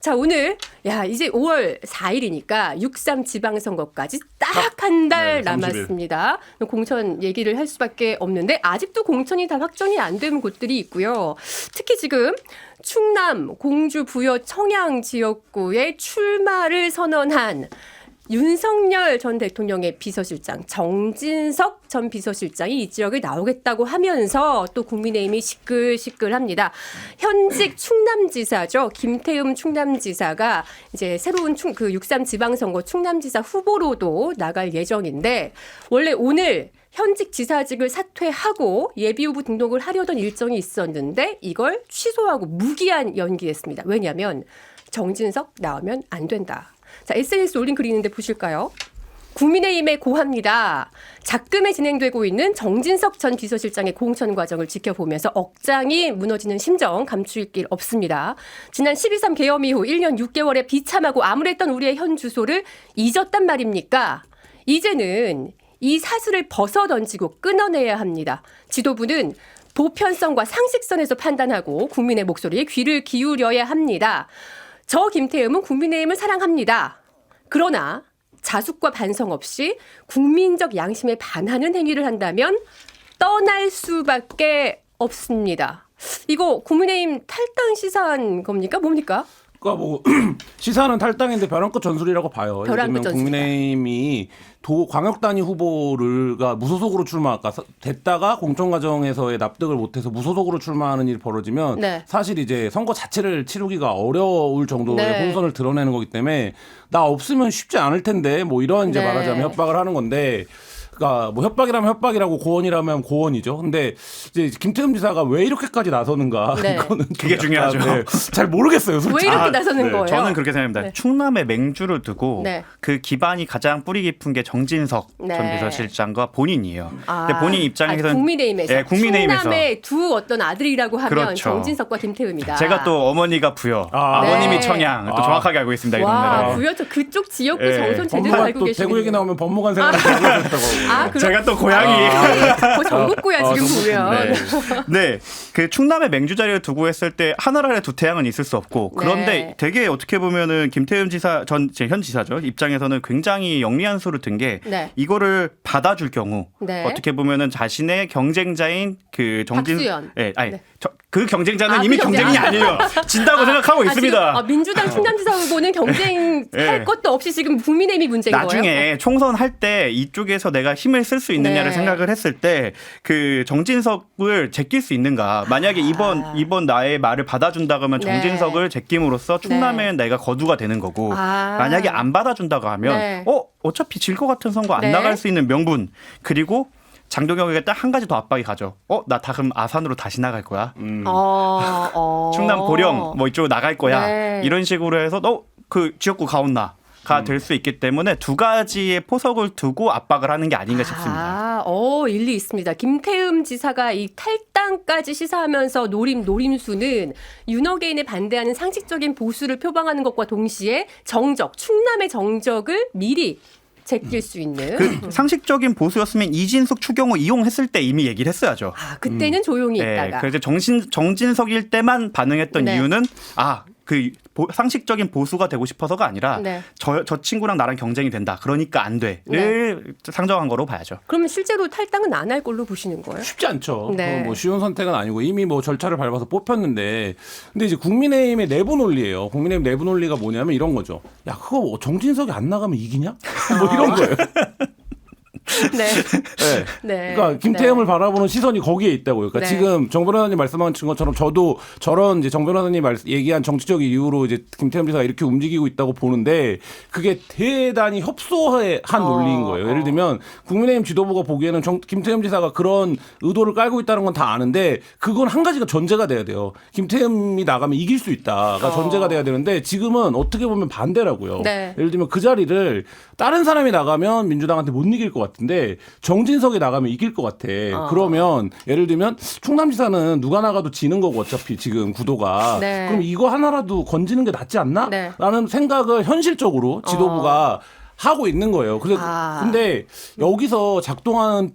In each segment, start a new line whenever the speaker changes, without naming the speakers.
자, 오늘 이제 5월 4일이니까 6.3 지방선거까지 딱 한 달 남았습니다. 공천 얘기를 할 수밖에 없는데 아직도 공천이 다 확정이 안 된 곳들이 있고요. 특히 지금 충남, 공주, 부여, 청양 지역구에 출마를 선언한 윤석열 전 대통령의 비서실장 정진석 전 비서실장이 이 지역에 나오겠다고 하면서 또 국민의힘이 시끌시끌합니다. 현직 충남지사죠. 김태흠 충남지사가 이제 새로운 그 6.3 지방선거 충남지사 후보로도 나갈 예정인데 원래 오늘 현직 지사직을 사퇴하고 예비후보 등록을 하려던 일정이 있었는데 이걸 취소하고 무기한 연기했습니다. 왜냐하면 정진석 나오면 안 된다. 자, SNS 올린 글이 있는데 보실까요? 국민의힘에 고합니다. 작금에 진행되고 있는 정진석 전 비서실장의 공천 과정을 지켜보면서 억장이 무너지는 심정 감출 길 없습니다. 지난 12.3 계엄 이후 1년 6개월에 비참하고 암울했던 우리의 현 주소를 잊었단 말입니까? 이제는 이 사슬을 벗어던지고 끊어내야 합니다. 지도부는 보편성과 상식선에서 판단하고 국민의 목소리에 귀를 기울여야 합니다. 저 김태흠은 국민의힘을 사랑합니다. 그러나 자숙과 반성 없이 국민적 양심에 반하는 행위를 한다면 떠날 수밖에 없습니다. 이거 국민의힘 탈당 시사한 겁니까? 뭡니까?
그러니까 뭐 시사는 탈당인데 벼랑 끝 전술이라고 봐요. 예를 들면 국민의힘이 광역 단위 후보가 무소속으로 됐다가 공천 과정에서의 납득을 못해서 무소속으로 출마하는 일이 벌어지면 사실 이제 선거 자체를 치르기가 어려울 정도의 혼선을 드러내는 거기 때문에 나 없으면 쉽지 않을 텐데 뭐 이런 이제 말하자면 협박을 하는 건데. 그러니까 뭐 협박이라면 협박이라고 고언이라면 고언이죠. 근데 이제 김태흠 지사가 왜 이렇게까지 나서는가 이거는
그게 중요하죠.
잘 모르겠어요. 솔직히.
왜 이렇게 나서는 거예요?
저는 그렇게 생각합니다. 충남의 맹주를 두고 그 기반이 가장 뿌리 깊은 게 정진석 전 비서실장과 본인이에요. 근데 본인 입장에서는
국민의힘에서 충남의 두 어떤 아들이라고 하면 정진석과 김태흠이다.
제가 또 어머니가 부여, 아버님이 청양 또 정확하게 알고 있습니다.
와, 부여 그쪽 지역구 정선 제대로 알고 계시네요.
대구 얘기 나오면 법무관 생각하고
제가 또 고향이
전국구야 지금 보면.
네, 그 충남의 맹주 자리를 두고 했을 때 하늘 두 태양은 있을 수 없고 그런데 되게 어떻게 보면은 김태흠 지사 현 지사죠 입장에서는 굉장히 영리한 수를 든 게 이거를 받아줄 경우 어떻게 보면은 자신의 경쟁자인 그 정진, 그 경쟁자는 이미 경쟁이 아니에요. 진다고 생각하고 있습니다.
민주당 충남지사 후보는 경쟁할 것도 없이 지금 국민의힘이 문제인 거예요?
나중에 총선할 때 이쪽에서 내가 힘을 쓸 수 있느냐를 생각을 했을 때 그 정진석을 제낄 수 있는가. 만약에 이번 나의 말을 받아준다고 하면 정진석을 제낌으로써 충남에 내가 거두가 되는 거고 만약에 안 받아준다고 하면 어차피 질 것 같은 선거 안 나갈 수 있는 명분 그리고 장동혁에게 딱 한 가지 더 압박이 가죠. 나 그럼 아산으로 다시 나갈 거야. 충남 보령 뭐 이쪽으로 나갈 거야. 이런 식으로 해서 너 그 지역구 가온나가 될 수 있기 때문에 두 가지의 포석을 두고 압박을 하는 게 아닌가 싶습니다.
일리 있습니다. 김태흠 지사가 이 탈당까지 시사하면서 노림수는 윤호개인에 반대하는 상식적인 보수를 표방하는 것과 동시에 충남의 정적을 미리 제낄 수 있는.
그 상식적인 보수였으면 이진숙 추경호 이용했을 때 이미 얘기를 했어야죠.
그때는 조용히 있다가.
그래서 정진석일 때만 반응했던 이유는 그 상식적인 보수가 되고 싶어서가 아니라 저 친구랑 나랑 경쟁이 된다. 그러니까 안 돼를 상정한 거로 봐야죠.
그러면 실제로 탈당은 안 할 걸로 보시는 거예요?
쉽지 않죠. 뭐 쉬운 선택은 아니고 이미 뭐 절차를 밟아서 뽑혔는데 근데 이제 국민의힘의 내부 논리예요. 국민의힘 내부 논리가 뭐냐면 이런 거죠. 야 그거 정진석이 안 나가면 이기냐? 뭐 이런 거예요. 그러니까 김태흠을 바라보는 시선이 거기에 있다고요. 그러니까 지금 정 변호사님 말씀하신 것처럼 저도 저런 이제 정 변호사님 얘기한 정치적 이유로 이제 김태흠 지사가 이렇게 움직이고 있다고 보는데 그게 대단히 협소한 논리인 거예요. 예를 들면 국민의힘 지도부가 보기에는 김태흠 지사가 그런 의도를 깔고 있다는 건 다 아는데 그건 한 가지가 전제가 돼야 돼요. 김태흠이 나가면 이길 수 있다가 전제가 돼야 되는데 지금은 어떻게 보면 반대라고요. 예를 들면 그 자리를 다른 사람이 나가면 민주당한테 못 이길 것 같은데 정진석이 나가면 이길 것 같아. 그러면 예를 들면 충남지사는 누가 나가도 지는 거고 어차피 지금 구도가. 그럼 이거 하나라도 건지는 게 낫지 않나? 라는 생각을 현실적으로 지도부가 하고 있는 거예요. 근데 여기서 작동하는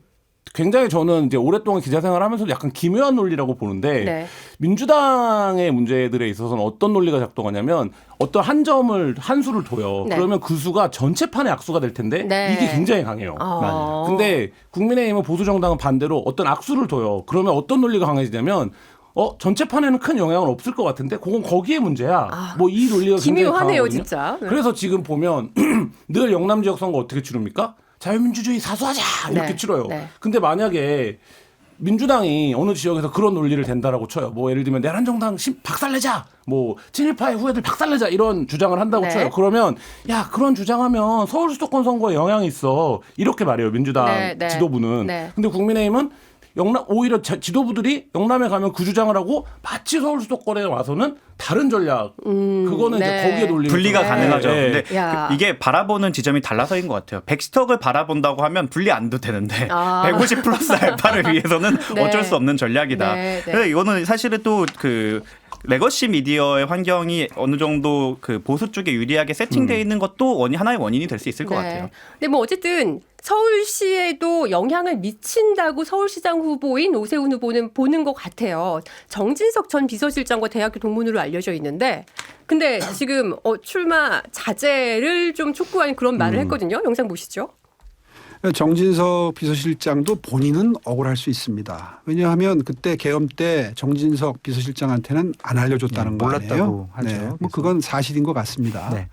굉장히 저는 이제 오랫동안 기자 생활하면서도 약간 기묘한 논리라고 보는데
네.
민주당의 문제들에 있어서는 어떤 논리가 작동하냐면 어떤 한 수를 둬요.
네.
그러면 그 수가 전체판의 악수가 될 텐데
네.
이게 굉장히 강해요.
맞아요.
근데 국민의힘은 보수 정당은 반대로 어떤 악수를 둬요. 그러면 어떤 논리가 강해지냐면 전체판에는 큰 영향은 없을 것 같은데 그건 거기에 문제야. 뭐 이 논리가 굉장히
기묘하네요,
강하거든요.
진짜. 네.
그래서 지금 보면 늘 영남 지역 선거 어떻게 치릅니까? 자유민주주의 사수하자 이렇게
네.
치러요.
네.
근데 만약에 민주당이 어느 지역에서 그런 논리를 댄다라고 쳐요. 뭐 예를 들면 내란정당 박살내자, 뭐 친일파의 후예들 박살내자 이런 주장을 한다고
네.
쳐요. 그러면 야 그런 주장하면 서울 수도권 선거에 영향이 있어 이렇게 말해요. 민주당
네, 네.
지도부는.
네.
근데 국민의힘은 오히려 지도부들이 영남에 가면 그 주장을 하고 마치 서울 수도권에 와서는 다른 전략. 그거는
네.
이제 거기에 논리.
분리가
네.
가능하죠.
네.
근데
야.
이게 바라보는 지점이 달라서인 것 같아요. 110을 바라본다고 하면 분리 안 돼도 되는데 150 플러스 알파를 위해서는
네.
어쩔 수 없는 전략이다.
네, 네.
그래서 이거는 사실은 또 그 레거시 미디어의 환경이 어느 정도 그 보수 쪽에 유리하게 세팅되어 있는 것도 하나의 원인이 될 수 있을 것 같아요.
근데 뭐 어쨌든 서울시에도 영향을 미친다고 서울시장 후보인 오세훈 후보는 보는 것 같아요. 정진석 전 비서실장과 대학교 동문으로 알려져 있는데 근데 지금 출마 자제를 좀 촉구하는 그런 말을 했거든요. 영상 보시죠.
정진석 비서실장도 본인은 억울할 수 있습니다. 왜냐하면 그때 계엄 때 정진석 비서실장한테는 안 알려줬다는 거 아니에요?
몰랐다고 하죠.
네, 뭐
그래서.
그건 사실인 것 같습니다.
네.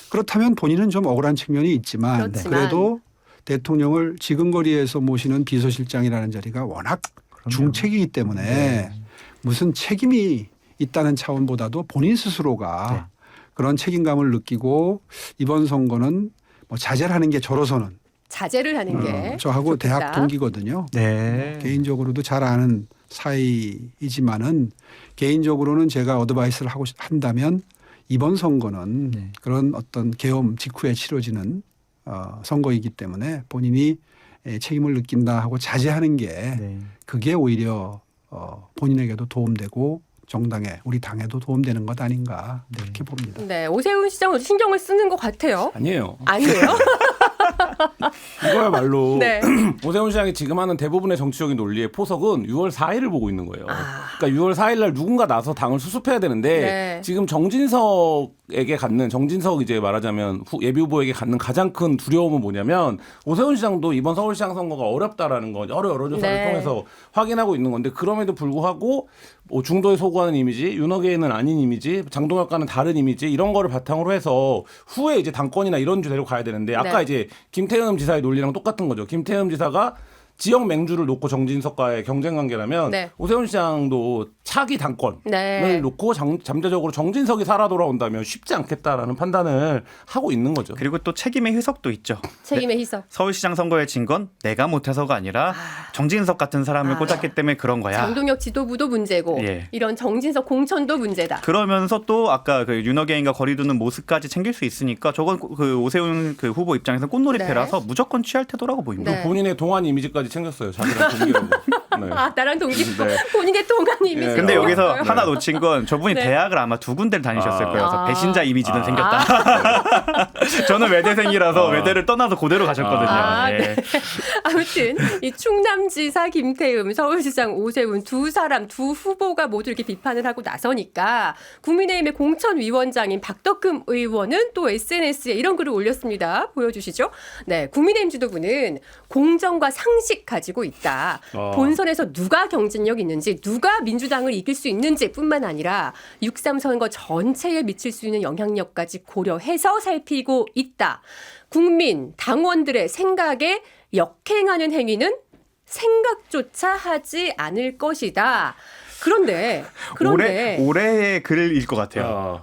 그렇다면 본인은 좀 억울한 측면이 있지만
그렇지만.
그래도 대통령을 지근거리에서 모시는 비서실장이라는 자리가 워낙 중책이기 때문에
네.
무슨 책임이 있다는 차원보다도 본인 스스로가
네.
그런 책임감을 느끼고 이번 선거는 뭐 자제를 하는 게 저로서는
자제를 하는 게
저하고
좋겠다.
대학 동기거든요.
네.
개인적으로도 잘 아는 사이이지만은 개인적으로는 제가 어드바이스를 한다면 이번 선거는
네.
그런 어떤 계엄 직후에 치러지는 선거이기 때문에 본인이 책임을 느낀다 하고 자제하는 게
네.
그게 오히려 본인에게도 도움되고 정당에 우리 당에도 도움되는 것 아닌가 그렇게 봅니다.
네, 오세훈 시장은 신경을 쓰는 것 같아요.
아니에요.
아니에요?
이거야말로
네.
오세훈 시장이 지금 하는 대부분의 정치적인 논리의 포석은 6월 4일을 보고 있는 거예요. 그러니까 6월 4일 날 누군가 나서 당을 수습해야 되는데
네.
지금 정진석에게 갖는 정진석 이제 말하자면 예비 후보에게 갖는 가장 큰 두려움은 뭐냐면 오세훈 시장도 이번 서울시장 선거가 어렵다라는 거 여러 여론조사를
네.
통해서 확인하고 있는 건데 그럼에도 불구하고 뭐 중도에 소구하는 이미지, 윤석열은 아닌 이미지, 장동혁과는 다른 이미지 이런 거를 바탕으로 해서 후에 이제 당권이나 이런 주제로 가야 되는데 아까
네.
이제 김태흠 지사의 논리랑 똑같은 거죠. 김태흠 지사가 지역 맹주를 놓고 정진석과의 경쟁 관계라면
네.
오세훈 시장도 차기 당권을
네.
놓고 잠재적으로 정진석이 살아 돌아온다면 쉽지 않겠다라는 판단을 하고 있는 거죠.
그리고 또 책임의 희석도 있죠.
책임의 희석.
서울시장 선거에 진 건 내가 못해서가 아니라 정진석 같은 사람을 꽂았기 때문에 그런 거야.
장동혁 지도부도 문제고
예.
이런 정진석 공천도 문제다.
그러면서 또 아까 그 윤호개인과 거리두는 모습까지 챙길 수 있으니까 저건 그 오세훈 그 후보 입장에서 꽃놀이패라서 무조건 취할 태도라고 보입니다.
네.
본인의 동안 이미지까지 챙겼어요. 자기랑 동기라고. 네.
나랑 동기
네.
본인의 동안 이미지.
네.
근데 여기서
네.
하나 놓친 건 저분이
네.
대학을 아마 두 군데를 다니셨을 거예요. 그래서 배신자 이미지는
아.
생겼다. 저는 외대생이라서 외대를 떠나서 고대로 가셨거든요.
네.
예.
아무튼 이 충남지사 김태흠, 서울시장 오세훈 두 후보가 모두 이렇게 비판을 하고 나서니까 국민의힘의 공천위원장인 박덕흠 의원은 또 SNS에 이런 글을 올렸습니다. 보여주시죠. 네, 국민의힘 지도부는 공정과 상식 가지고 있다. 본선에서 누가 경쟁력 있는지 누가 민주당을 이길 수 있는지 뿐만 아니라 6.3 선거 전체에 미칠 수 있는 영향력까지 고려해서 살피고 있다. 국민, 당원들의 생각에 역행하는 행위는 생각조차 하지 않을 것이다. 그런데
올해의 글일 것 같아요.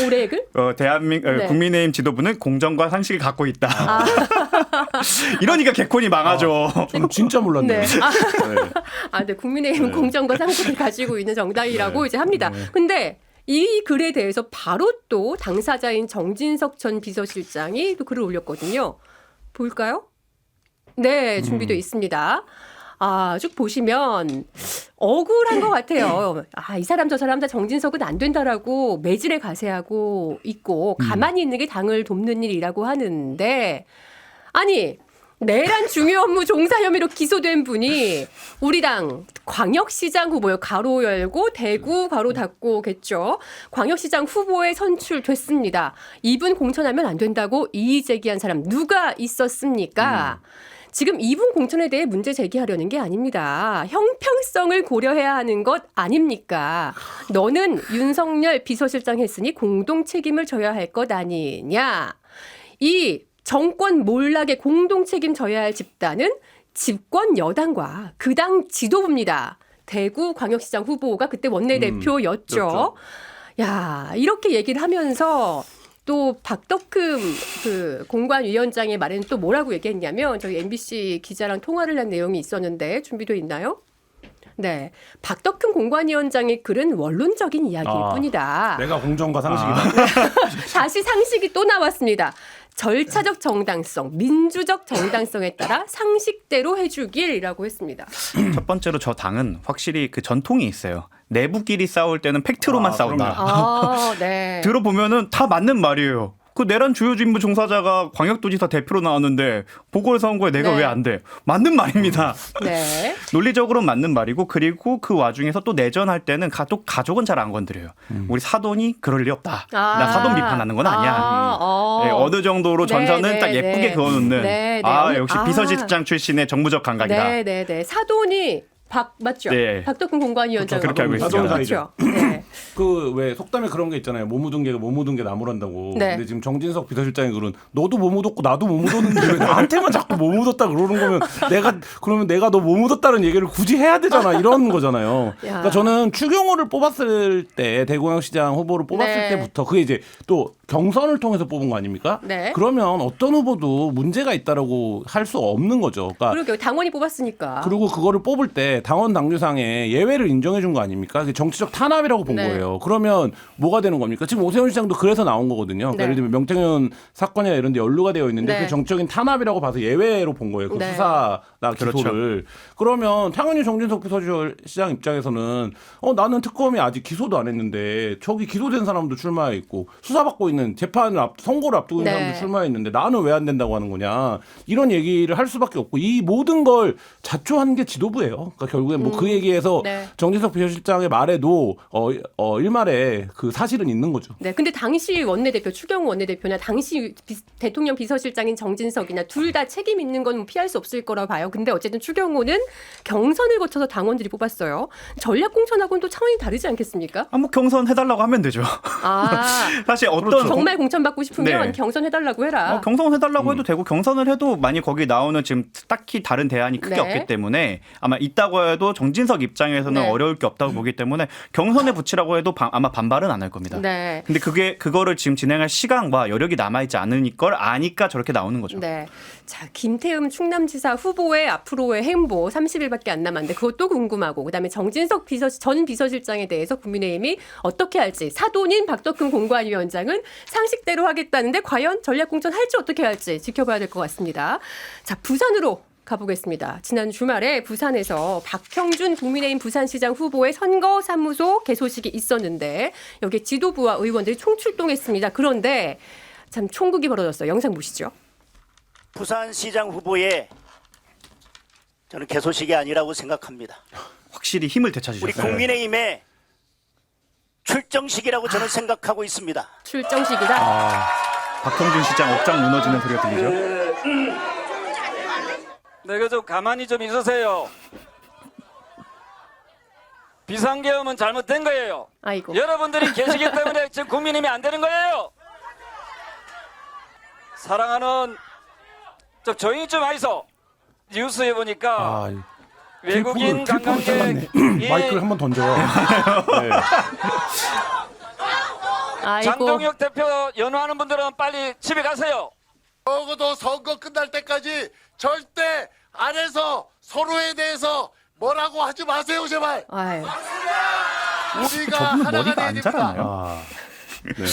올해의 글?
대한민국 국민의힘 지도부는 공정과 상식을 갖고 있다. 이러니까 개콘이 망하죠.
진짜 몰랐네요.
네.
네.
근데 국민의힘은 공정과 상식을 가지고 있는 정당이라고
네.
이제 합니다. 근데 이 글에 대해서 바로 또 당사자인 정진석 전 비서실장이 또 글을 올렸거든요. 볼까요? 네, 준비되어 있습니다. 쭉 보시면 억울한 것 같아요. 이 사람 저 사람 다 정진석은 안 된다라고 매질에 가세하고 있고 가만히 있는 게 당을 돕는 일이라고 하는데 아니 내란 중요 업무 종사 혐의로 기소된 분이 우리 당 광역시장 후보요. 가로 열고 대구 가로 닫고겠죠. 광역시장 후보에 선출됐습니다. 이분 공천하면 안 된다고 이의 제기한 사람 누가 있었습니까? 지금 이분 공천에 대해 문제 제기하려는 게 아닙니다. 형평성을 고려해야 하는 것 아닙니까? 너는 윤석열 비서실장 했으니 공동 책임을 져야 할 것 아니냐. 이 정권 몰락에 공동 책임져야 할 집단은 집권 여당과 그 당 지도부입니다. 대구 광역시장 후보가 그때 원내대표였죠.
그렇죠.
야, 이렇게 얘기를 하면서 또 박덕흠 그 공관위원장의 말에는 또 뭐라고 얘기했냐면 저희 MBC 기자랑 통화를 한 내용이 있었는데 준비돼 있나요? 네, 박덕흠 공관위원장의 글은 원론적인 이야기일 뿐이다.
내가 공정과 상식이다.
다시 상식이 또 나왔습니다. 절차적 정당성, 민주적 정당성에 따라 상식대로 해주길이라고 했습니다.
첫 번째로 저 당은 확실히 그 전통이 있어요. 내부끼리 싸울 때는 팩트로만 싸운다.
아, 네.
들어보면은 다 맞는 말이에요. 그 내란 주요 인물 종사자가 광역도지사 대표로 나왔는데 보궐선거에 내가
네.
왜 안 돼? 맞는 말입니다.
네.
논리적으로 맞는 말이고 그리고 그 와중에서 또 내전할 때는 또 가족은 잘 안 건드려요. 우리 사돈이 그럴 리 없다. 나 사돈 비판하는 건 아니야. 네, 어느 정도로 전선은
네,
딱
네,
예쁘게
네.
그어놓는
네, 네.
역시
아.
비서실장 출신의 정무적 감각이다.
네, 네, 네. 사돈이 맞죠?
네.
박덕흠 공관위원장.
그렇게 알고 있습니다.
사돈
그렇죠. 네.
그 왜 속담에 그런 게 있잖아요. 못 묻은 개가 못 묻은 게 나무란다고.
네.
근데 지금 정진석 비서실장이 그런 너도 못 묻었고 나도 못 묻었는데 왜 나한테만 자꾸 못 묻었다 그러는 거면 그러면 내가 너 못 묻었다는 얘기를 굳이 해야 되잖아. 이런 거잖아요. 그러니까 저는 추경호를 뽑았을 때 대구광역시장 후보를 뽑았을
네.
때부터 그게 이제 또 경선을 통해서 뽑은 거 아닙니까?
네.
그러면 어떤 후보도 문제가 있다라고 할 수 없는 거죠. 그러니까
그러게요. 당원이 뽑았으니까.
그리고 그거를 뽑을 때 당원 당규상에 예외를 인정해 준 거 아닙니까? 그게 정치적 탄압이라고 본
네.
거예요. 그러면 뭐가 되는 겁니까? 지금 오세훈 시장도 그래서 나온 거거든요. 그러니까
네.
예를 들면 명태균 사건이나 이런 데 연루가 되어 있는데
네.
그게 정적인 탄압이라고 봐서 예외로 본 거예요. 그
네.
수사나
그렇죠.
기소를. 그러면 당연히 정진석 비서실장 입장에서는 나는 특검이 아직 기소도 안 했는데 저기 기소된 사람도 출마해 있고 수사받고 있는 선고를 앞두고 있는
네.
사람도 출마해 있는데 나는 왜 안 된다고 하는 거냐. 이런 얘기를 할 수밖에 없고 이 모든 걸 자초한 게 지도부예요. 그러니까 결국엔 뭐 그 얘기에서
네.
정진석 비서실장의 말에도 일말에 그 사실은 있는 거죠.
네, 근데 당시 원내대표 추경호 원내대표나 당시 대통령 비서실장인 정진석이나 둘 다 책임 있는 건 피할 수 없을 거라 봐요. 근데 어쨌든 추경호는 경선을 거쳐서 당원들이 뽑았어요. 전략 공천하고는 또 차원이 다르지 않겠습니까?
뭐 경선 해달라고 하면 되죠.
아,
사실 어떤
그렇죠.
정말 공천받고 싶으면
네.
경선해달라고 해라.
경선 해달라고 해도 되고 경선을 해도 만약 거기 나오는 지금 딱히 다른 대안이 크게
네.
없기 때문에 아마 있다고 해도 정진석 입장에서는
네.
어려울 게 없다고 보기 때문에 경선에 붙이라고 해도 아마 반발은 안 할 겁니다.
네.
근데 그거를 지금 진행할 시간과 여력이 남아있지 않으니 걸 아니까 저렇게 나오는 거죠.
네. 자, 김태흠 충남지사 후보의 앞으로의 행보 30일밖에 안 남았는데 그것도 궁금하고 그다음에 정진석 전 비서실장에 대해서 국민의힘이 어떻게 할지 사돈인 박덕흠 공관위원장은 상식대로 하겠다는데 과연 전략공천 할지 어떻게 할지 지켜봐야 될 것 같습니다. 자, 부산으로 가보겠습니다. 지난 주말에 부산에서 박형준 국민의힘 부산시장 후보의 선거사무소 개소식이 있었는데 여기에 지도부와 의원들이 총출동했습니다. 그런데 참 총극이 벌어졌어요. 영상 보시죠.
부산시장 후보의 저는 개소식이 아니라고 생각합니다.
확실히 힘을
우리
되찾으셨어요.
국민의힘의 출정식이라고 저는 생각하고 있습니다.
출정식이다.
박형준 시장 억장 무너지는 소리가 들리죠.
내가 좀 가만히 좀 있으세요. 비상계엄은 잘못된 거예요.
아이고.
여러분들이 계시기 때문에 지금 국민의힘이 안 되는 거예요. 사랑하는 좀 조용히 좀 하이소. 뉴스에 보니까 외국인 관광객
마이크를 한번 던져요. 네.
아이고.
장동혁 대표 연호하는 분들은 빨리 집에 가세요.
적어도 선거 끝날 때까지 절대 안에서 서로에 대해서 뭐라고 하지 마세요, 제발.
아유.
우리가
저분은
하나가
머리가
돼야
안
됩니다.
자라나요?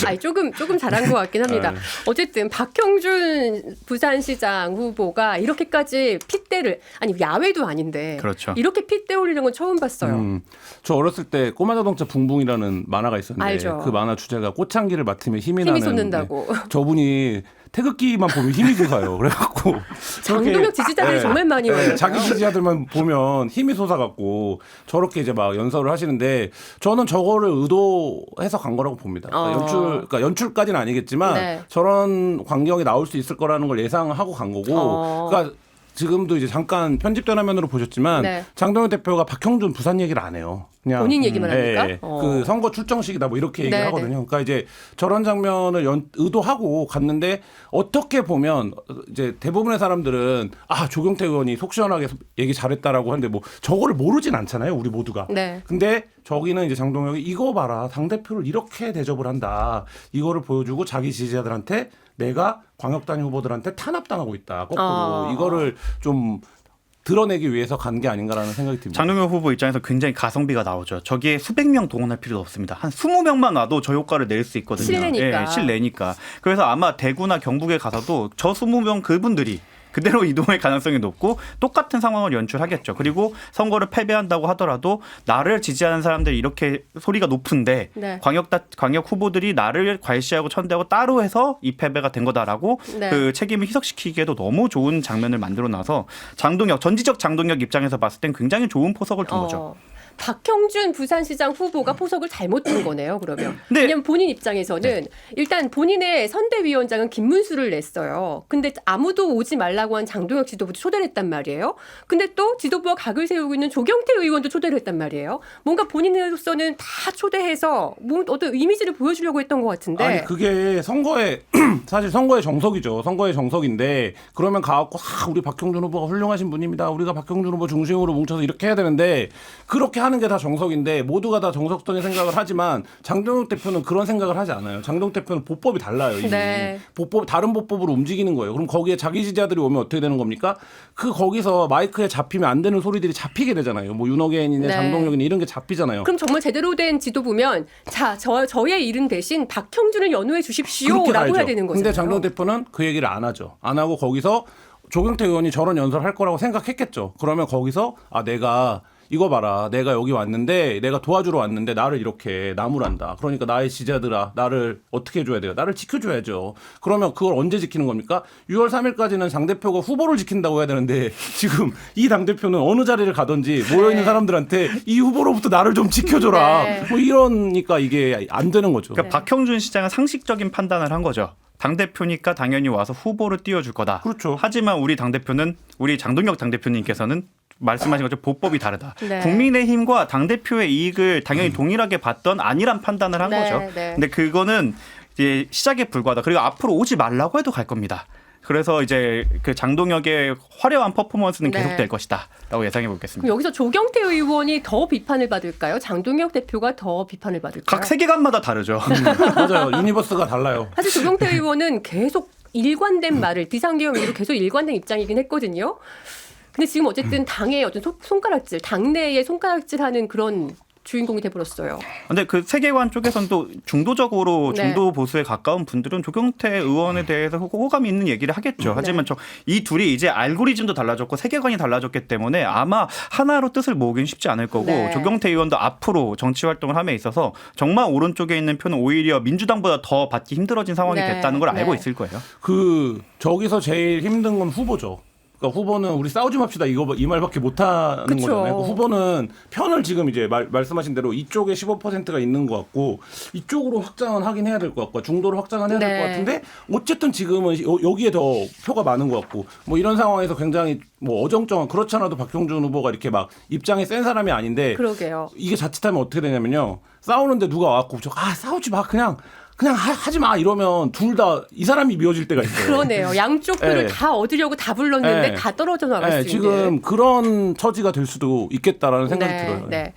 아니 조금 잘한 것 같긴 합니다. 어쨌든 박형준 부산시장 후보가 이렇게까지 핏대를 아니 야외도 아닌데
그렇죠.
이렇게 핏대 올리는 건 처음 봤어요.
저 어렸을 때 꼬마 자동차 붕붕이라는 만화가 있었는데
알죠.
그 만화 주제가 꽃향기를 맡으면 힘이
힘이
나는
솟는다고.
저분이 태극기만 보면 힘이 솟아요. 그래갖고
장동혁 지지자들이
네,
정말 많이 와요.
자기 지지자들만 보면 힘이 솟아갖고 저렇게 이제 막 연설을 하시는데 저는 저거를 의도해서 간 거라고 봅니다. 그러니까 연출까지는 아니겠지만
네.
저런 광경이 나올 수 있을 거라는 걸 예상하고 간 거고. 그러니까 지금도 이제 잠깐 편집된 화면으로 보셨지만
네.
장동혁 대표가 박형준 부산 얘기를 안 해요. 그냥
본인 얘기만 합니까?
그 선거 출정식이다 뭐 이렇게 얘기를
네,
하거든요.
네.
그러니까 이제 저런 장면을 의도하고 갔는데 어떻게 보면 이제 대부분의 사람들은 조경태 의원이 속 시원하게 얘기 잘했다라고 하는데 뭐 저거를 모르진 않잖아요. 우리 모두가.
네.
근데 저기는 이제 장동혁이 이거 봐라. 당대표를 이렇게 대접을 한다. 이거를 보여주고 자기 지지자들한테 내가 광역단위 후보들한테 탄압당하고 있다. 거꾸로 이거를 좀 드러내기 위해서 간 게 아닌가라는 생각이 듭니다.
장동혁 후보 입장에서 굉장히 가성비가 나오죠. 저기에 수백 명 동원할 필요도 없습니다. 한 20명만 와도 저 효과를 낼 수 있거든요.
실내니까.
예, 실내니까. 그래서 아마 대구나 경북에 가서도 저 20명 그분들이 그대로 이동할 가능성이 높고 똑같은 상황을 연출하겠죠. 그리고 선거를 패배한다고 하더라도 나를 지지하는 사람들이 이렇게 소리가 높은데
네.
광역 후보들이 나를 괄시하고 천대하고 따로 해서 이 패배가 된 거다라고
네.
그 책임을 희석시키기에도 너무 좋은 장면을 만들어 놔서 전지적 장동혁 입장에서 봤을 땐 굉장히 좋은 포석을 둔 거죠.
박형준 부산시장 후보가 포석을 잘못 둔 거네요. 그러면.
네.
왜냐하면 본인 입장에서는 일단 본인의 선대위원장은 김문수를 냈어요. 근데 아무도 오지 말라고 한 장동혁 지도부도 초대를 했단 말이에요. 근데 또 지도부와 각을 세우고 있는 조경태 의원도 초대를 했단 말이에요. 뭔가 본인으로서는 다 초대해서 뭐 어떤 이미지를 보여주려고 했던 것 같은데.
아니 그게 선거에 사실 선거의 정석이죠. 선거의 정석인데 그러면 가갖고 우리 박형준 후보가 훌륭하신 분입니다. 우리가 박형준 후보 중심으로 뭉쳐서 이렇게 해야 되는데 그렇게 하는 게 다 정석인데 모두가 다 정석적인 생각을 하지만 장동혁 대표는 그런 생각을 하지 않아요. 장동혁 대표는 보법이 달라요. 이미.
네.
다른 보법으로 움직이는 거예요. 그럼 거기에 자기 지지자들이 오면 어떻게 되는 겁니까? 거기서 마이크에 잡히면 안 되는 소리들이 잡히게 되잖아요. 뭐 윤호개인이네
네.
장동혁이네 이런 게 잡히잖아요.
그럼 정말 제대로 된 지도부면 저의 일은 대신 박형준을 연호해 주십시오라고 해야 되는 거죠.
근데 장동혁 대표는 그 얘기를 안 하죠. 안 하고 거기서 조경태 의원이 저런 연설을 할 거라고 생각했겠죠. 그러면 거기서 내가 이거 봐라. 내가 여기 왔는데 내가 도와주러 왔는데 나를 이렇게 나무란다. 그러니까 나의 지지자들아 나를 어떻게 해줘야 돼요? 나를 지켜줘야죠. 그러면 그걸 언제 지키는 겁니까? 6월 3일까지는 장 대표가 후보를 지킨다고 해야 되는데 지금 이 당 대표는 어느 자리를 가든지 모여있는 사람들한테 이 후보로부터 나를 좀 지켜줘라.
네.
뭐 이러니까 이게 안 되는 거죠.
그러니까 박형준 시장은 상식적인 판단을 한 거죠. 당대표니까 당연히 와서 후보를 띄워줄 거다.
그렇죠.
하지만 우리 장동혁 당대표님께서는 말씀하신 것처럼 보법이 다르다.
네.
국민의힘과 당대표의 이익을 당연히 동일하게 봤던 아니란 판단을 한
네,
거죠.
네.
근데 그거는 이제 시작에 불과하다. 그리고 앞으로 오지 말라고 해도 갈 겁니다. 그래서 이제 그 장동혁의 화려한 퍼포먼스는
네.
계속될 것이다라고 예상해 보겠습니다.
그럼 여기서 조경태 의원이 더 비판을 받을까요? 장동혁 대표가 더 비판을 받을까요?
각 세계관마다 다르죠.
맞아요. 유니버스가 달라요.
사실 조경태 의원은 계속 일관된 말을 비상계엄 이후로 계속 일관된 입장이긴 했거든요. 근데 지금 어쨌든 당의 어떤 손가락질, 당내의 손가락질하는 그런 주인공이 돼버렸어요.
근데 그 세계관 쪽에서는 또 중도적으로
네.
중도 보수에 가까운 분들은 조경태 의원에 대해서 호감이 있는 얘기를 하겠죠. 하지만 이 둘이 이제 알고리즘도 달라졌고 세계관이 달라졌기 때문에 아마 하나로 뜻을 모으긴 쉽지 않을 거고
네.
조경태 의원도 앞으로 정치 활동을 함에 있어서 정말 오른쪽에 있는 표는 오히려 민주당보다 더 받기 힘들어진 상황이
네.
됐다는 걸 알고
네.
있을 거예요.
저기서 제일 힘든 건 후보죠. 그러니까 후보는 우리 싸우지 맙시다 이 말밖에 못 하는
그쵸.
거잖아요. 후보는 편을 지금 이제 말씀하신 대로 이쪽에 15%가 있는 것 같고 이쪽으로 확장은 하긴 해야 될 것 같고 중도로 확장은 해야 될 것
네.
같은데 어쨌든 지금은 여기에 더 표가 많은 것 같고 뭐 이런 상황에서 굉장히 뭐 어정쩡한 그렇지 않아도 박형준 후보가 이렇게 막 입장이 센 사람이 아닌데
그러게요.
이게 자칫하면 어떻게 되냐면요. 싸우는데 누가 와갖고 싸우지 마 그냥 하지 마 이러면 둘 다 이 사람이 미워질 때가 있어요.
그러네요. 양쪽 표를
네.
다 얻으려고 다 불렀는데
네.
다 떨어져 나갈 수 있는.
지금 그런 처지가 될 수도 있겠다라는 생각이 들어요.
네.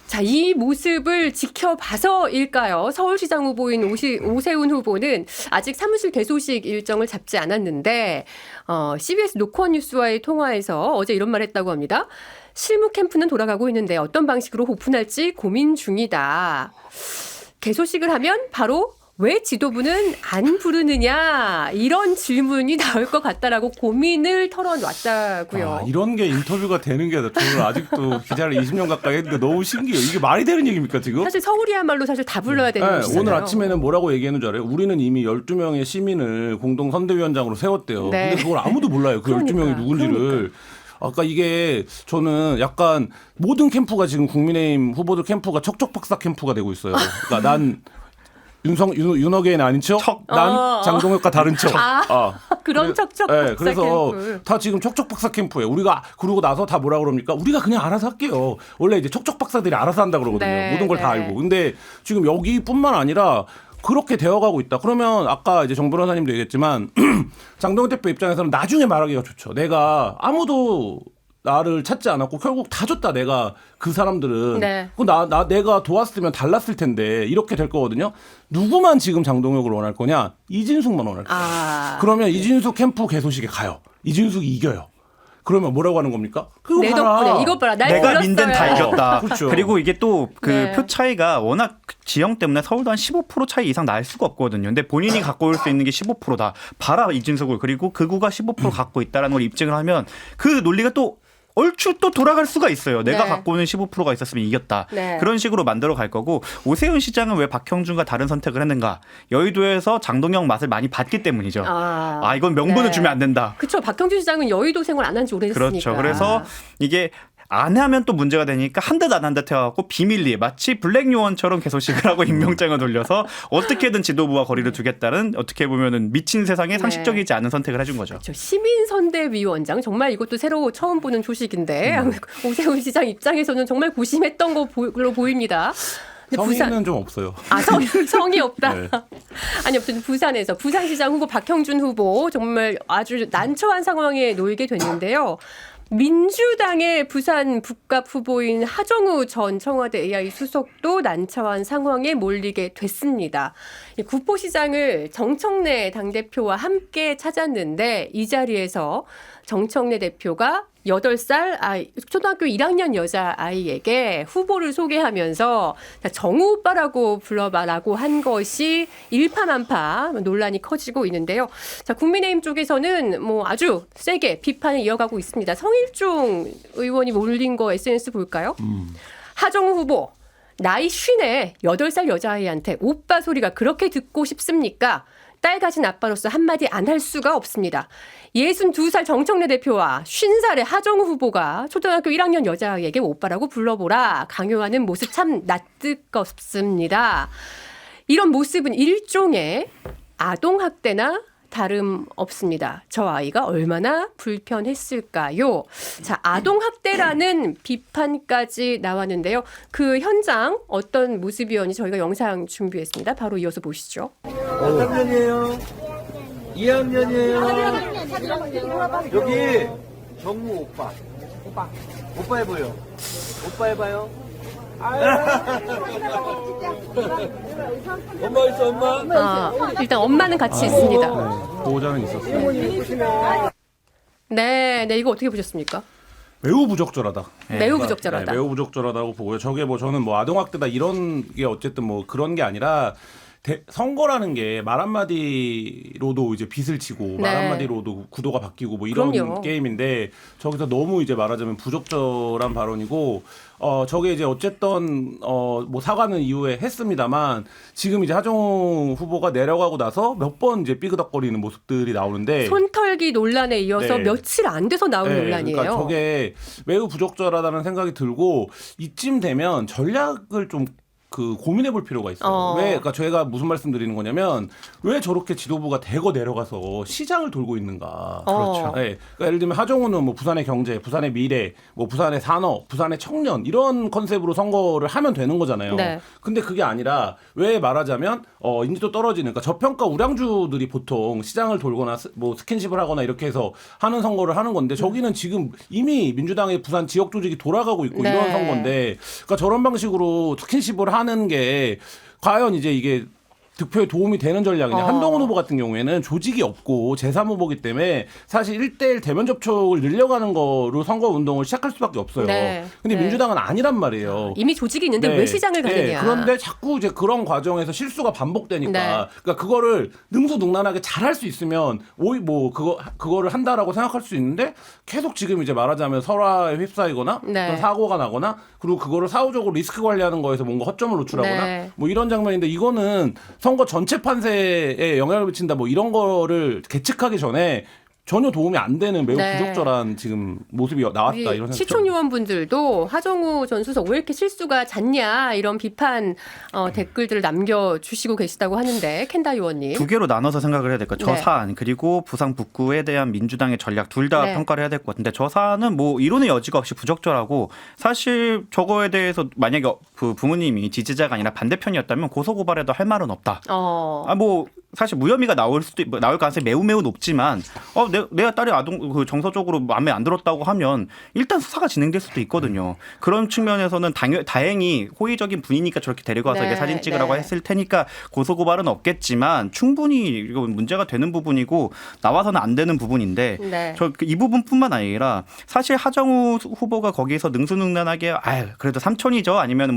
자, 이 모습을 지켜봐서일까요? 서울시장 후보인 오세훈 후보는 아직 사무실 개소식 일정을 잡지 않았는데 CBS 노컷뉴스와의 통화에서 어제 이런 말 했다고 합니다. 실무 캠프는 돌아가고 있는데 어떤 방식으로 오픈할지 고민 중이다. 개소식을 하면 바로 왜 지도부는 안 부르느냐 이런 질문이 나올 것 같다라고 고민을 털어놨다고요.
아, 이런 게 인터뷰가 되는 게 저는 아직도 기자를 20년 가까이 했는데 너무 신기해요. 이게 말이 되는 얘기입니까 지금?
사실 서울이야말로 사실 다 불러야 되는
네,
곳이잖아요.
오늘 아침에는 뭐라고 얘기하는 줄 알아요? 우리는 이미 12명의 시민을 공동선대위원장으로 세웠대요.
네.
근데 그걸 아무도 몰라요. 그 12명이 누군지를. 아까 이게 저는 약간 모든 캠프가 지금 국민의힘 후보들 캠프가 척척박사 캠프가 되고 있어요. 그러니까 난 윤석열은 아닌 척, 난 장동혁과 다른 척.
그런 척척 박사
그래서
캠프.
다 지금 척척 박사 캠프예요. 우리가 그러고 나서 다 뭐라 그럽니까? 우리가 그냥 알아서 할게요. 원래 이제 척척 박사들이 알아서 한다 그러거든요.
네,
모든 걸 다
네.
알고. 근데 지금 여기뿐만 아니라 그렇게 되어가고 있다. 그러면 아까 이제 정 변호사님도 얘기했지만 장동혁 대표 입장에서는 나중에 말하기가 좋죠. 내가 아무도 나를 찾지 않았고 결국 다 줬다. 내가 그 사람들은
네.
내가 도왔으면 달랐을 텐데 이렇게 될 거거든요. 누구만 지금 장동혁을 원할 거냐? 이진숙만 원할 거예요. 그러면 이진숙 캠프 개소식에 가요. 이진숙이 이겨요. 그러면 뭐라고 하는 겁니까? 그거
내
봐라.
덕분에 이것 봐라. 날
내가
불렀어요.
민든 다 이겼다.
그렇죠.
그리고 이게 또 그
네.
표 차이가 워낙 지형 때문에 서울도 한 15% 차이 이상 날 수가 없거든요. 근데 본인이 갖고 올 수 있는 게 15%다. 봐라 이진석을. 그리고 극우가 15% 갖고 있다라는 걸 입증을 하면 그 논리가 또 얼추 또 돌아갈 수가 있어요. 내가
네.
갖고 오는 15%가 있었으면 이겼다.
네.
그런 식으로 만들어 갈 거고 오세훈 시장은 왜 박형준과 다른 선택을 했는가? 여의도에서 장동혁 맛을 많이 봤기 때문이죠. 이건 명분을
네.
주면 안 된다.
그렇죠. 박형준 시장은 여의도 생활 안 한 지 오래됐으니까.
그렇죠. 그래서 이게 안 하면 또 문제가 되니까 한 듯 안 한 듯 해갖고 비밀리에 마치 블랙 요원처럼 개소식을 하고 임명장을 돌려서 어떻게든 지도부와 거리를 두겠다는 어떻게 보면은 미친 세상에 상식적이지 않은 선택을 해준 거죠.
그렇죠. 시민선대위원장 정말 이것도 새로 처음 보는 조식인데 오세훈 시장 입장에서는 정말 고심했던 걸로 보입니다. 근데
성의는 좀 없어요.
성이 없다.
네.
아니 아무튼 부산에서 부산시장 후보 박형준 후보 정말 아주 난처한 상황에 놓이게 됐는데요. 민주당의 부산 북갑 후보인 하정우 전 청와대 AI 수석도 난처한 상황에 몰리게 됐습니다. 구포시장을 정청래 당대표와 함께 찾았는데 이 자리에서 정청래 대표가 8살 초등학교 1학년 여자아이에게 후보를 소개하면서 정우 오빠라고 불러봐라고 한 것이 일파만파 논란이 커지고 있는데요. 자, 국민의힘 쪽에서는 아주 세게 비판을 이어가고 있습니다. 성일종 의원이 올린 거 SNS 볼까요? 하정우 후보 나이 50에 8살 여자아이한테 오빠 소리가 그렇게 듣고 싶습니까? 딸 가진 아빠로서 한마디 안 할 수가 없습니다. 62살 정청래 대표와 50살의 하정우 후보가 초등학교 1학년 여자아이에게 오빠라고 불러보라 강요하는 모습 참 낯뜨겁습니다. 이런 모습은 일종의 아동학대나 다름없습니다. 저 아이가 얼마나 불편했을까요? 자, 아동학대라는 비판까지 나왔는데요. 그 현장 어떤 모습이었는지 저희가 영상 준비했습니다. 바로 이어서 보시죠.
몇 학년이에요? 2학년이에요. 여기 정우 오빠. 오빠 해보여. 오빠 해봐요. 엄마 있어, 엄마?
일단 엄마는 같이 있습니다.
보호자는 있었어요.
네, 이거 어떻게 보셨습니까?
매우 부적절하다.
매우 부적절하다.
매우 부적절하다고 보고요. 저게 저는 아동학대다 이런 게 어쨌든 그런 게 아니라 선거라는 게 말 한마디로도 이제 빚을 지고 말 한마디로도 구도가 바뀌고 이런
그럼요.
게임인데 저기서 너무 이제 말하자면 부적절한 발언이고 저게 이제 어쨌든 사과는 이후에 했습니다만 지금 이제 하정우 후보가 내려가고 나서 몇 번 이제 삐그덕거리는 모습들이 나오는데
손털기 논란에 이어서
네.
며칠 안 돼서 나온 논란이에요.
그러니까 저게 매우 부적절하다는 생각이 들고 이쯤 되면 전략을 좀 고민해 볼 필요가 있어요. 그러니까 저희가 무슨 말씀드리는 거냐면 왜 저렇게 지도부가 대거 내려가서 시장을 돌고 있는가. 그렇죠. 네. 그러니까 예를 들면 하정우는 부산의 경제, 부산의 미래, 부산의 산업, 부산의 청년 이런 컨셉으로 선거를 하면 되는 거잖아요.
네.
근데 그게 아니라 왜 말하자면 인지도 떨어지는 그러니까 저평가 우량주들이 보통 시장을 돌거나 스킨십을 하거나 이렇게 해서 하는 선거를 하는 건데 저기는 지금 이미 민주당의 부산 지역 조직이 돌아가고 있고
네.
이런 선거인데 그러니까 저런 방식으로 스킨십을 하는 게 과연 이제 이게 득표에 도움이 되는 전략이냐. 한동훈 후보 같은 경우에는 조직이 없고 제3후보기 때문에 사실 1대1 대면 접촉을 늘려가는 거로 선거 운동을 시작할 수밖에 없어요.
네.
근데
네.
민주당은 아니란 말이에요.
이미 조직이 있는데
네.
왜 시장을 가느냐.
네. 그런데 자꾸 이제 그런 과정에서 실수가 반복되니까
네.
그러니까 그거를 능수능란하게 잘할 수 있으면 오히 뭐 그거를 한다라고 생각할 수 있는데 계속 지금 이제 말하자면 설화에 휩싸이거나
네.
어떤 사고가 나거나 그리고 그거를 사후적으로 리스크 관리하는 거에서 뭔가 허점을 노출하거나
네.
뭐 이런 장면인데 이거는 선거 전체 판세에 영향을 미친다 뭐 이런 거를 계측하기 전에 전혀 도움이 안 되는 매우
네.
부적절한 지금 모습이 나왔다 이런 생각.
시청 요원분들도 하정우 전 수석 왜 이렇게 실수가 잦냐 이런 비판 댓글들을 남겨주시고 계시다고 하는데 켄다 요원님.
두 개로 나눠서 생각을 해야 될 것 같아요. 저
네.
사안 그리고 부산 북구에 대한 민주당의 전략 둘 다
네.
평가를 해야 될 것 같은데 저 사안은 뭐 이론의 여지가 없이 부적절하고 사실 저거에 대해서 만약에 그 부모님이 지지자가 아니라 반대편이었다면 고소고발해도 할 말은 없다. 뭐 사실 무혐의가 나올 가능성이 매우 높지만 내가 딸이 아동 그 정서적으로 마음에 안 들었다고 하면 일단 수사가 진행될 수도 있거든요. 그런 측면에서는 다행히 호의적인 분이니까 저렇게 데리고 와서
네,
이렇게 사진 찍으라고
네.
했을 테니까 고소고발은 없겠지만 충분히 이거 문제가 되는 부분이고 나와서는 안 되는 부분인데
네.
이 부분뿐만 아니라 사실 하정우 후보가 거기에서 능수능란하게 그래도 삼촌이죠 아니면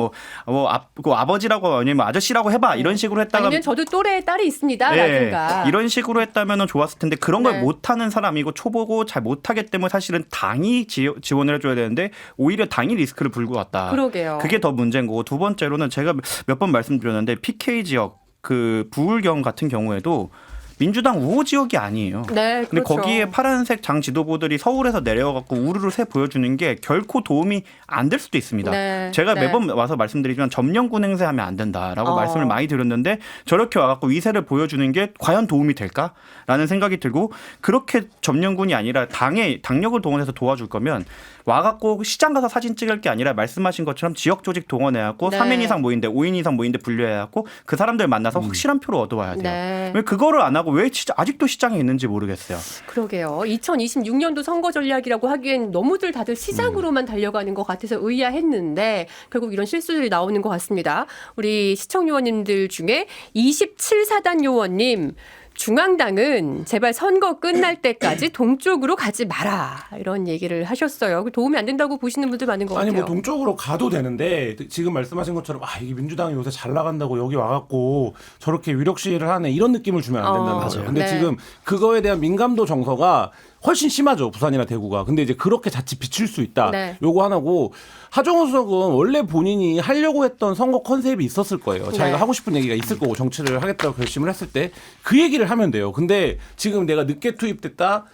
그 아버지라고 아니면 아저씨라고 해봐 이런 식으로 했다가
아니면 저도 또래 딸이 있습니다. 라든가.
이런 식으로 했다면 좋았을 텐데 그런
네.
걸 못하는 사람이고 초보고 잘 못하기 때문에 사실은 당이 지원을 해줘야 되는데 오히려 당이 리스크를 불고 왔다.
그러게요.
그게 더 문제인 거고 두 번째로는 제가 몇 번 말씀드렸는데 PK 지역 그 부울경 같은 경우에도 민주당 우호 지역이 아니에요.
네,
근데
그렇죠.
거기에 파란색 장 지도부들이 서울에서 내려와갖고 우르르 새 보여주는 게 결코 도움이 안 될 수도 있습니다.
네,
제가
네.
매번 와서 말씀드리지만 점령군 행세하면 안 된다라고 말씀을 많이 드렸는데 저렇게 와갖고 위세를 보여주는 게 과연 도움이 될까라는 생각이 들고 그렇게 점령군이 아니라 당력을 동원해서 도와줄 거면 와갖고 시장 가서 사진 찍을 게 아니라 말씀하신 것처럼 지역 조직 동원해갖고
네.
3인 이상 모인데 5인 이상 모인데 분류해갖고 그 사람들 만나서 확실한 표를 얻어와야 돼요.
네.
왜 그거를 안 하고 왜 아직도 시장에 있는지 모르겠어요.
그러게요. 2026년도 선거 전략이라고 하기엔 너무들 다들 시장으로만 달려가는 것 같아서 의아했는데 결국 이런 실수들이 나오는 것 같습니다. 우리 시청 요원님들 중에 27사단 요원님 중앙당은 제발 선거 끝날 때까지 동쪽으로 가지 마라 이런 얘기를 하셨어요. 도움이 안 된다고 보시는 분들 많은 것 같아요.
아니 뭐 동쪽으로 가도 되는데 지금 말씀하신 것처럼 이게 민주당이 요새 잘 나간다고 여기 와갖고 저렇게 위력 시위를 하네 이런 느낌을 주면 안 된다는 거죠. 근데
네.
지금 그거에 대한 민감도 정서가 훨씬 심하죠. 부산이나 대구가. 근데 이제 그렇게 자칫 비칠 수 있다.
네.
요거 하나고 하정우 수석은 원래 본인이 하려고 했던 선거 컨셉이 있었을 거예요. 자기가
네.
하고 싶은 얘기가 있을 거고 정치를 하겠다고 결심을 했을 때 그 얘기를 하면 돼요. 근데 지금 내가 늦게 투입됐다.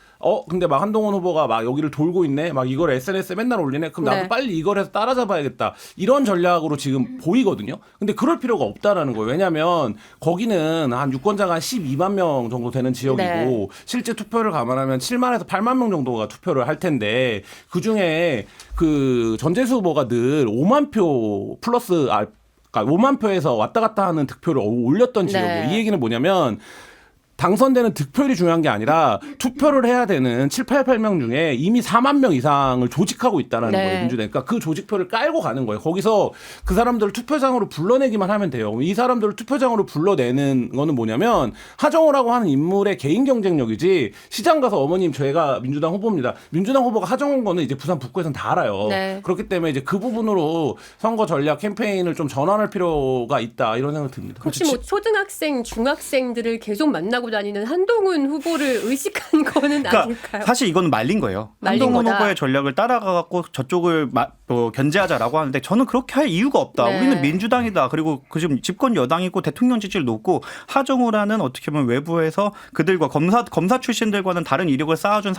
근데 막 한동훈 후보가 막 여기를 돌고 있네. 막 이걸 SNS에 맨날 올리네. 그럼 나도
네.
빨리 이걸 해서 따라잡아야겠다. 이런 전략으로 지금 보이거든요. 근데 그럴 필요가 없다라는 거예요. 왜냐하면 거기는 한 유권자가 한 12만 명 정도 되는 지역이고
네. 실제
실제 투표를 감안하면 7만에서 8만 명 정도가 투표를 할 텐데 그중에 그 전재수 후보가 늘 5만 표 플러스 그러니까 5만 표에서 왔다 갔다 하는 득표를 올렸던 지역이에요.
네.
이 얘기는 뭐냐면 당선되는 득표율이 중요한 게 아니라 투표를 해야 되는 7, 8명 중에 이미 4만 명 이상을 조직하고 있다는
네.
거예요. 민주당. 그러니까 그 조직표를 깔고 가는 거예요. 거기서 그 사람들을 투표장으로 불러내기만 하면 돼요. 이 사람들을 투표장으로 불러내는 거는 뭐냐면 하정우라고 하는 인물의 개인 경쟁력이지 시장 가서 어머님 저희가 민주당 후보입니다. 민주당 후보가 하정우인 거는 이제 부산 북구에서는 다 알아요.
네.
그렇기 때문에 이제 그 부분으로 선거 전략 캠페인을 좀 전환할 필요가 있다 이런 생각이 듭니다.
혹시 뭐 초등학생, 중학생들을 계속 만나고 다니는 한동훈 후보를 의식한 거는 아닐까요?
그러니까 사실 이건 말린 거예요.
말린
한동훈
거다.
후보의 전략을 따라가갖고 저쪽을 견제하자라고 하는데 저는 그렇게 할 이유가 없다.
네.
우리는 민주당이다. 그리고 그 지금 집권 여당이고 대통령 지지율 높고 하정우라는 어떻게 보면 외부에서 그들과 검사 출신들과는 다른 이력을 쌓아온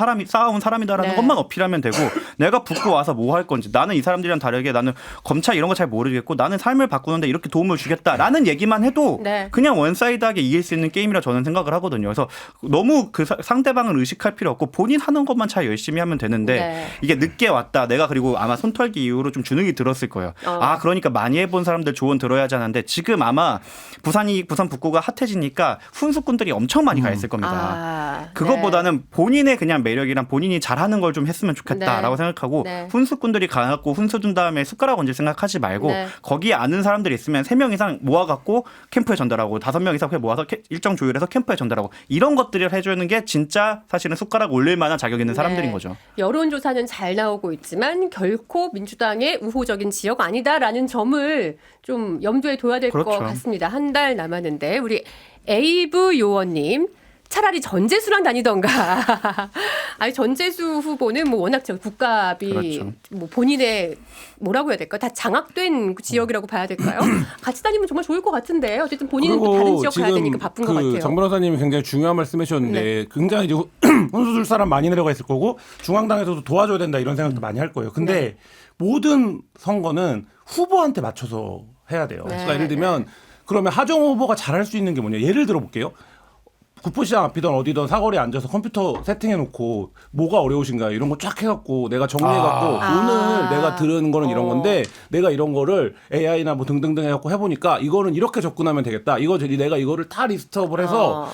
사람이다라는
네.
것만 어필하면 되고 내가 붙고 와서 뭐 할 건지 나는 이 사람들이랑 다르게 나는 검찰 이런 거 잘 모르겠고 나는 삶을 바꾸는데 이렇게 도움을 주겠다라는 얘기만 해도
네.
그냥 원사이드하게 이길 수 있는 게임이라 저는 생각을 하거든요. 그래서 너무 그 상대방을 의식할 필요 없고 본인 하는 것만 잘 열심히 하면 되는데
네.
이게 늦게 왔다. 내가 그리고 아마 손털기 총선기 이후로 좀 주눅이 들었을 거예요. 아 그러니까 많이 해본 사람들 조언 들어야 하지 않는데 지금 아마 부산 북구가 핫해지니까 훈수꾼들이 엄청 많이 가 있을 겁니다. 그것보다는 본인의 그냥 매력이랑 본인이 잘하는 걸 좀 했으면 좋겠다라고 생각하고 훈수꾼들이 가갖고 훈수 준 다음에 숟가락 얹을 생각하지 말고 거기에 아는 사람들이 있으면 3명 이상 모아갖고 캠프에 전달하고 5명 이상 모아서 일정 조율해서 캠프에 전달하고 이런 것들을 해주는 게 진짜 사실은 숟가락 올릴 만한 자격 있는 사람들인 거죠.
여론조사는 잘 나오고 있지만 결코 민주당의 우호적인 지역 아니다라는 점을 좀 염두에 둬야 될 것 같습니다. 한 달 남았는데 우리 에이브 요원님 차라리 전재수랑 다니던가. 아니 전재수 후보는 뭐 워낙 국갑이 뭐 본인의 뭐라고 해야 될까? 다 장악된 지역이라고 봐야 될까요? 같이 다니면 정말 좋을 것 같은데 어쨌든 본인은 또 다른 지역 가야 되니까 바쁜 것 같아요.
정 변호사님이 굉장히 중요한 말씀하셨는데 굉장히 이제 훈수 줄 사람 많이 내려가 있을 거고 중앙당에서도 도와줘야 된다 이런 생각도 많이 할 거예요. 근데 모든 선거는 후보한테 맞춰서 해야 돼요. 그러니까 예를 들면 그러면 하정우 후보가 잘할 수 있는 게 뭐냐? 예를 들어 볼게요. 구포시장 앞이든 어디든 사거리에 앉아서 컴퓨터 세팅해놓고 뭐가 어려우신가요? 이런 거 쫙 해갖고 내가 정리해갖고 오늘 내가 들은 거는 이런 건데 내가 이런 거를 AI나 뭐 등등등 해갖고 해보니까 이거는 이렇게 접근하면 되겠다. 내가 이거를 다 리스트업을 해서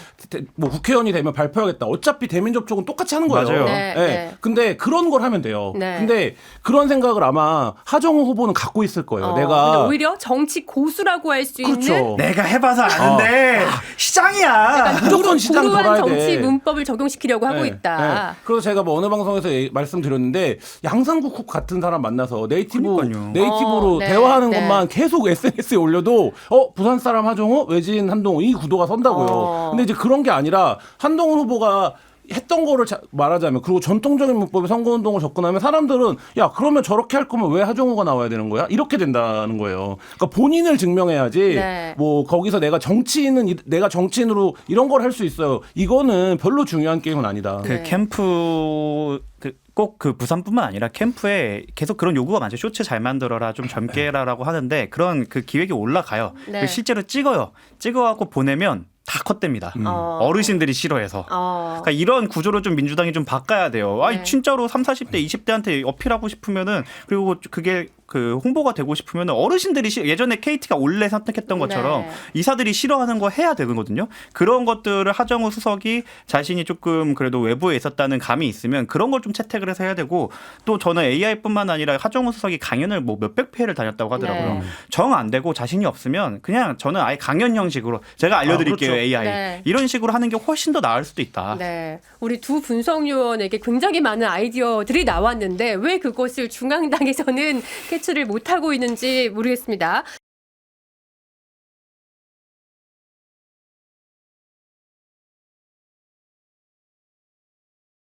뭐 국회의원이 되면 발표하겠다. 어차피 대면 접촉은 똑같이 하는 거예요.
맞아요.
네. 근데 그런 걸 하면 돼요. 근데 그런 생각을 아마 하정우 후보는 갖고 있을 거예요. 내가
근데 오히려 정치 고수라고 할 수 있는
내가 해봐서 아는데 시장이야.
무조건 시장 돌아야
정치
돼.
문법을 적용시키려고 하고 있다.
그래서 제가 뭐 어느 방송에서 말씀드렸는데 양상국 같은 사람 만나서 네이티브로 대화하는 것만 계속 SNS에 올려도 부산 사람 하정우, 외진 한동훈 이 구도가 선다고요. 근데 이제 그런 게 아니라 한동훈 후보가 했던 거를 말하자면 그리고 전통적인 문법의 선거운동을 접근하면 사람들은 야 그러면 저렇게 할 거면 왜 하정우가 나와야 되는 거야? 이렇게 된다는 거예요. 그러니까 본인을 증명해야지 뭐 거기서 내가 정치인으로 이런 걸 할 수 있어요. 이거는 별로 중요한 게임은 아니다.
그 캠프 꼭 그 부산뿐만 아니라 캠프에 계속 그런 요구가 많죠. 쇼츠 잘 만들어라, 좀 젊게 해라라고 하는데 그런 그 기획이 올라가요. 실제로 찍어갖고 보내면 다 컷됩니다. 어르신들이 싫어해서. 그러니까 이런 구조를 좀 민주당이 좀 바꿔야 돼요. 아니 진짜로 30, 40대, 20대한테 어필하고 싶으면은 그리고 그게 그 홍보가 되고 싶으면 어르신들이 예전에 KT가 원래 선택했던 것처럼 이사들이 싫어하는 거 해야 되거든요. 그런 것들을 하정우 수석이 자신이 조금 그래도 외부에 있었다는 감이 있으면 그런 걸 좀 채택을 해서 해야 되고 또 저는 AI뿐만 아니라 하정우 수석이 강연을 뭐 몇백 회를 다녔다고 하더라고요. 정 안 되고 자신이 없으면 그냥 저는 아예 강연 형식으로 제가 알려드릴게요. AI 이런 식으로 하는 게 훨씬 더 나을 수도 있다.
우리 두 분석요원에게 굉장히 많은 아이디어들이 나왔는데 왜 그것을 중앙당에서는 캐치를 못하고 있는지 모르겠습니다.